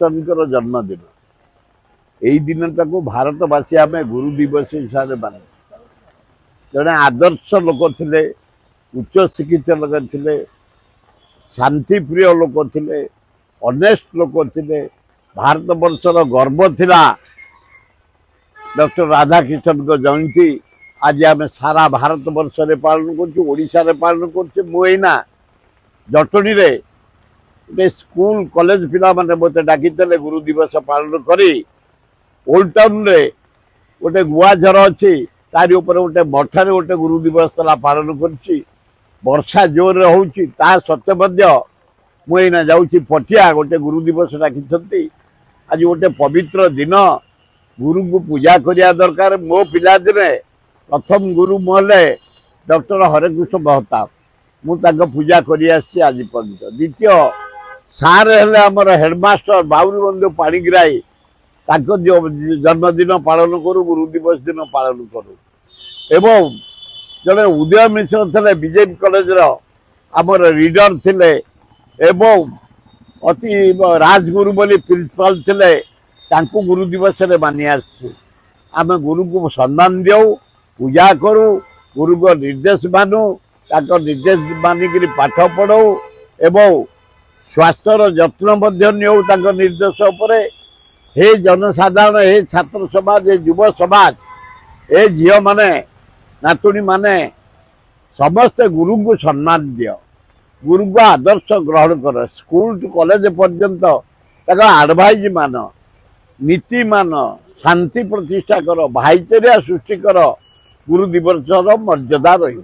कृष्ण जन्मदिन यही दिन टाक भारतवासी आम गुरु दिवस हिसाब से मान जड़े आदर्श लोक थे उच्च शिक्षित लोक थे शांतिप्रिय लोक थे ऑनेस्ट लोक थे भारत वर्षर गर्व थिला डॉक्टर राधाकृष्णन को जयंती आज आम सारा भारत वर्ष रे पालन करशा पालन करना जटनी रे गोटे स्कूल कॉलेज पिला माने मत डाकी गुरु दिवस पालन करी ओल्ड टाउन रे गोटे गुआझर अच्छी तारी ऊपर गोटे मठारे गोटे गुरु दिवस तला पालन कर वर्षा जोर होउची ता सत्य मध्य मुना जाऊँगी पटिया गोटे गुरु दिवस डाकी आज गोटे पवित्र दिन गुरु को पूजा करिया दरकार मो पिला दिने प्रथम गुरु मोहले डॉक्टर हरेकृष्ण महताब मुझे पूजा करी आज पर्यटन द्वितीय सार हेले आमर हेडमास्टर बाउरी बंधु पाणिग्राही जो जन्मदिन पालन करू गुरु दिवस दिन पालन करू एवं जड़े उदय मिश्र थे बीजेपी कॉलेज आमर रीडर थे एवं अति राजगुरु बोली प्रिंसिपाल थे गुरु दिवस रे मानि आम गुरु को सम्मान देऊ पूजा करू गुरु को निर्देश मानु निर्देश मानिक पाठ पढ़ू एवं स्वास्थ्यर जत्न निर्देश उपर हे जनसाधारण हे छात्र समाज हे युव समाज हे झील माने नातुणी माने समस्ते गुरु को सम्मान दियो गुरु को आदर्श ग्रहण कर स्कूल टू कॉलेज पर्यंत एडवाइज मान नीति मान शांति प्रतिष्ठा कर भाईचारा सृष्टि कर गुरु दिवस मर्यादा रही।